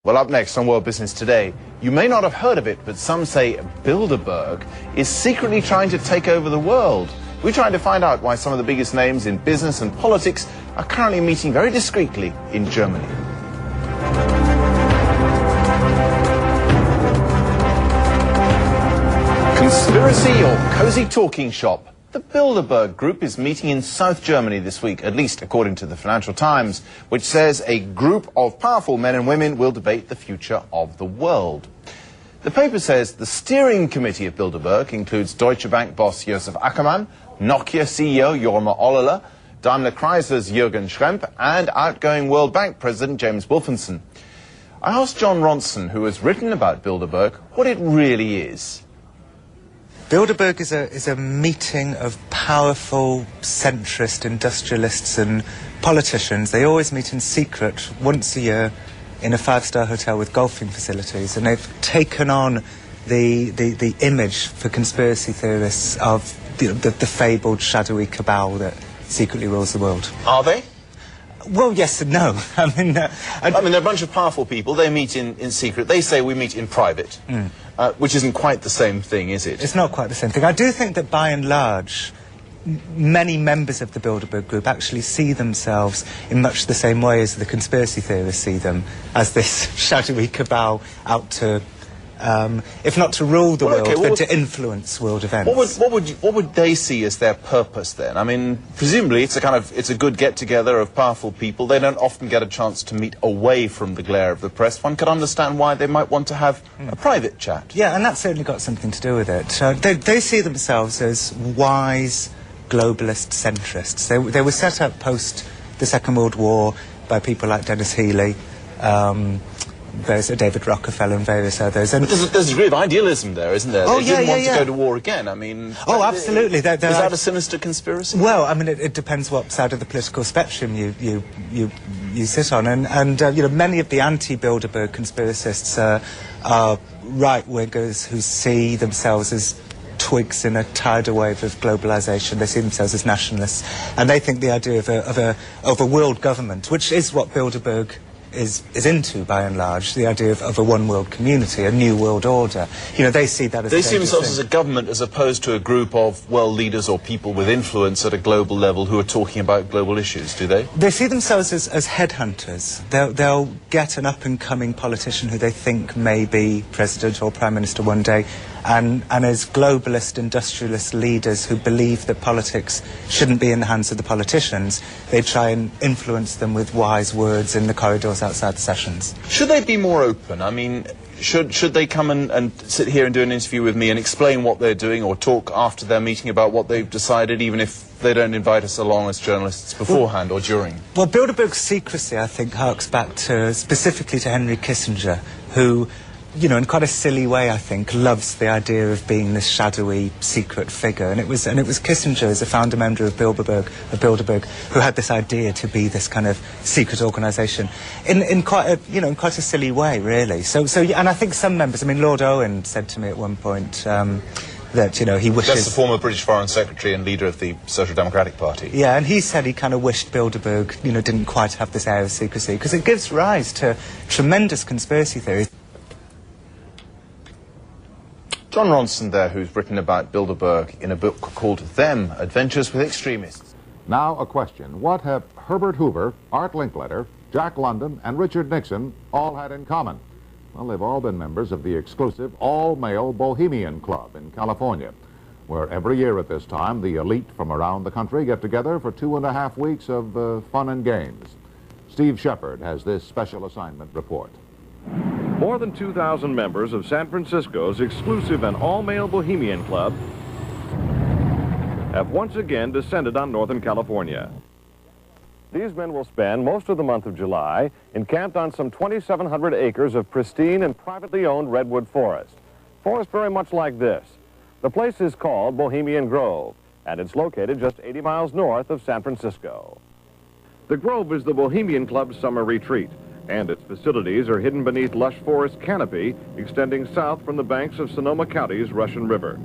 Well, up next on World Business Today, you may not have heard of it, but some say Bilderberg is secretly trying to take over the world. We're trying to find out why some of the biggest names in business and politics are currently meeting very discreetly in Germany. Conspiracy or cozy talking shop? The Bilderberg Group is meeting in South Germany this week, at least according to the Financial Times, which says a group of powerful men and women will debate the future of the world. The paper says the steering committee of Bilderberg includes Deutsche Bank boss Josef Ackermann, Nokia CEO Jorma Ollila, Daimler Chrysler's Jürgen Schrempp, and outgoing World Bank President James Wolfensohn. I asked John Ronson, who has written about Bilderberg, what it really is. Bilderberg is a meeting of powerful centrist industrialists and politicians. They always meet in secret once a year in a five-star hotel with golfing facilities, and they've taken on the image for conspiracy theorists of the fabled shadowy cabal that secretly rules the world. Are they? Well, yes and no. I mean, they're a bunch of powerful people. They meet in secret. They say we meet in private, which isn't quite the same thing, is it? It's not quite the same thing. I do think that by and large, many members of the Bilderberg Group actually see themselves in much the same way as the conspiracy theorists see them, as this shadowy cabal out to, if not to rule the world, but to influence world events. What would they see as their purpose then? I mean, presumably it's a good get-together of powerful people. They don't often get a chance to meet away from the glare of the press. One could understand why they might want to have a private chat. Yeah, and that's certainly got something to do with it. They see themselves as wise globalist centrists. They were set up post the Second World War by people like Dennis Healey, David Rockefeller and various others. And there's a degree of idealism there, isn't there? Oh, they didn't want to go to war again. I mean... Oh, absolutely. Is that a sinister conspiracy? Well, I mean, it depends what side of the political spectrum you sit on. And you know, many of the anti-Bilderberg conspiracists are right-wingers who see themselves as twigs in a tidal wave of globalization. They see themselves as nationalists, and they think the idea of a world government, which is what Bilderberg is into by and large, the idea of a one world community, a new world order. You know, they see that as they see themselves as a government as opposed to a group of world leaders or people with influence at a global level who are talking about global issues, do they? They see themselves as headhunters. They'll get an up-and-coming politician who they think may be president or prime minister one day, and as globalist industrialist leaders who believe that politics shouldn't be in the hands of the politicians, they try and influence them with wise words in the corridors outside the sessions. Should they be more open? I mean, should they come and sit here and do an interview with me and explain what they're doing, or talk after their meeting about what they've decided, even if they don't invite us along as journalists beforehand or during? Well, Bilderberg's secrecy, I think, harks back specifically to Henry Kissinger, who, you know, in quite a silly way, I think, loves the idea of being this shadowy, secret figure. And it was Kissinger, as a founder member of Bilderberg, who had this idea to be this kind of secret organisation in quite a silly way, really. So, and I think some members, I mean, Lord Owen said to me at one point that, you know, he wishes... That's the former British Foreign Secretary and leader of the Social Democratic Party. Yeah, and he said he kind of wished Bilderberg, you know, didn't quite have this air of secrecy, because it gives rise to tremendous conspiracy theories. John Ronson there, who's written about Bilderberg in a book called Them, Adventures with Extremists. Now a question. What have Herbert Hoover, Art Linkletter, Jack London, and Richard Nixon all had in common? Well, they've all been members of the exclusive all-male Bohemian Club in California, where every year at this time, the elite from around the country get together for 2.5 weeks of fun and games. Steve Shepard has this special assignment report. More than 2,000 members of San Francisco's exclusive and all-male Bohemian Club have once again descended on Northern California. These men will spend most of the month of July encamped on some 2,700 acres of pristine and privately owned redwood forest. Forest very much like this. The place is called Bohemian Grove, and it's located just 80 miles north of San Francisco. The Grove is the Bohemian Club's summer retreat, and its facilities are hidden beneath lush forest canopy extending south from the banks of Sonoma County's Russian River.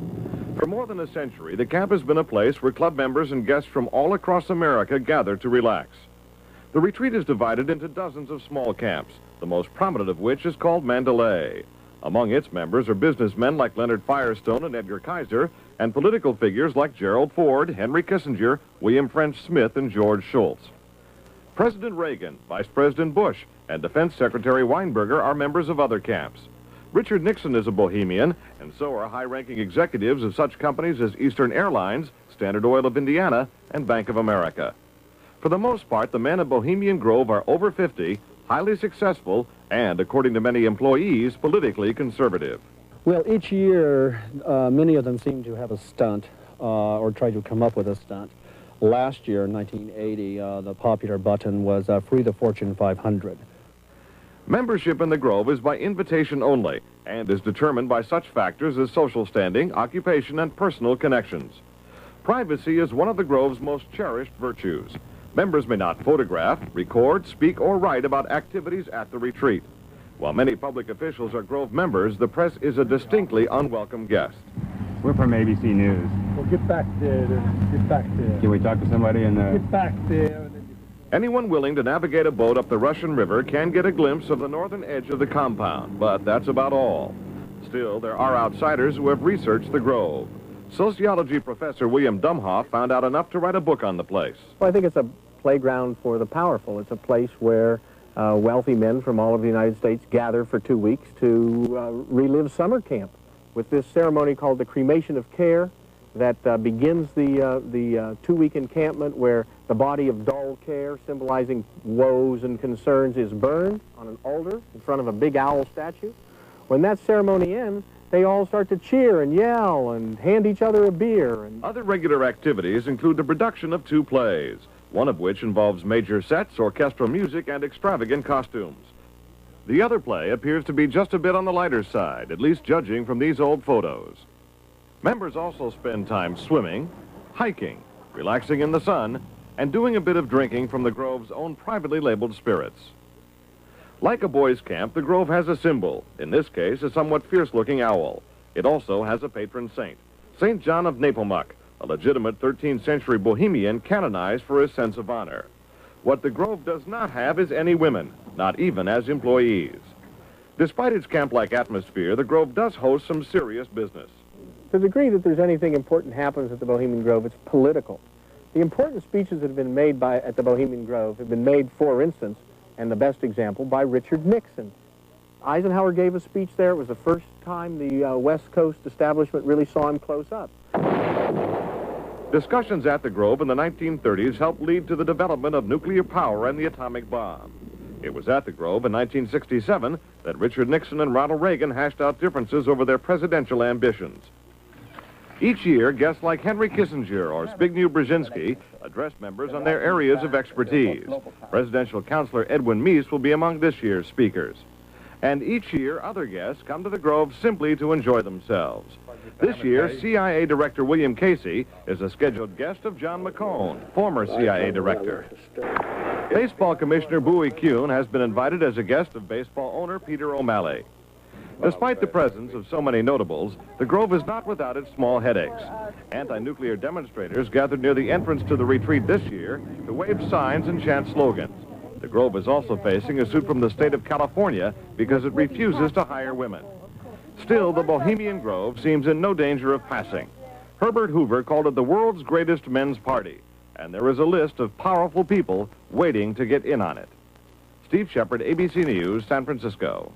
For more than a century, the camp has been a place where club members and guests from all across America gather to relax. The retreat is divided into dozens of small camps, the most prominent of which is called Mandalay. Among its members are businessmen like Leonard Firestone and Edgar Kaiser, and political figures like Gerald Ford, Henry Kissinger, William French Smith, and George Shultz. President Reagan, Vice President Bush, and Defense Secretary Weinberger are members of other camps. Richard Nixon is a Bohemian, and so are high-ranking executives of such companies as Eastern Airlines, Standard Oil of Indiana, and Bank of America. For the most part, the men of Bohemian Grove are over 50, highly successful, and, according to many employees, politically conservative. Well, each year, many of them seem to have a stunt or try to come up with a stunt. Last year, in 1980, the popular button was Free the Fortune 500. Membership in the Grove is by invitation only and is determined by such factors as social standing, occupation, and personal connections. Privacy is one of the Grove's most cherished virtues. Members may not photograph, record, speak, or write about activities at the retreat. While many public officials are Grove members, the press is a distinctly unwelcome guest. We're from ABC News. Well, get back there. Get back there. Can we talk to somebody in the... Get back there. Anyone willing to navigate a boat up the Russian River can get a glimpse of the northern edge of the compound, but that's about all. Still, there are outsiders who have researched the Grove. Sociology professor William Dumhoff found out enough to write a book on the place. Well, I think it's a playground for the powerful. It's a place where wealthy men from all of the United States gather for 2 weeks to relive summer camp with this ceremony called the cremation of care that begins the 2-week encampment where the body of dull care, symbolizing woes and concerns, is burned on an altar in front of a big owl statue. When that ceremony ends, they all start to cheer and yell and hand each other a beer. Other regular activities include the production of 2 plays, one of which involves major sets, orchestral music, and extravagant costumes. The other play appears to be just a bit on the lighter side, at least judging from these old photos. Members also spend time swimming, hiking, relaxing in the sun, and doing a bit of drinking from the Grove's own privately labeled spirits. Like a boys' camp, the Grove has a symbol, in this case a somewhat fierce-looking owl. It also has a patron saint, St. John of Nepomuk, a legitimate 13th century Bohemian canonized for his sense of honor. What the Grove does not have is any women, not even as employees. Despite its camp-like atmosphere, the Grove does host some serious business. To the degree that there's anything important happens at the Bohemian Grove, it's political. The important speeches that have been made at the Bohemian Grove have been made, for instance, and the best example, by Richard Nixon. Eisenhower gave a speech there. It was the first time the West Coast establishment really saw him close up. Discussions at the Grove in the 1930s helped lead to the development of nuclear power and the atomic bomb. It was at the Grove in 1967 that Richard Nixon and Ronald Reagan hashed out differences over their presidential ambitions. Each year, guests like Henry Kissinger or Zbigniew Brzezinski address members on their areas of expertise. Presidential counselor Edwin Meese will be among this year's speakers. And each year, other guests come to the Grove simply to enjoy themselves. This year, CIA Director William Casey is a scheduled guest of John McCone, former CIA Director. Baseball Commissioner Bowie Kuhn has been invited as a guest of baseball owner Peter O'Malley. Despite the presence of so many notables, the Grove is not without its small headaches. Anti-nuclear demonstrators gathered near the entrance to the retreat this year to wave signs and chant slogans. The Grove is also facing a suit from the state of California because it refuses to hire women. Still, the Bohemian Grove seems in no danger of passing. Herbert Hoover called it the world's greatest men's party, and there is a list of powerful people waiting to get in on it. Steve Shepard, ABC News, San Francisco.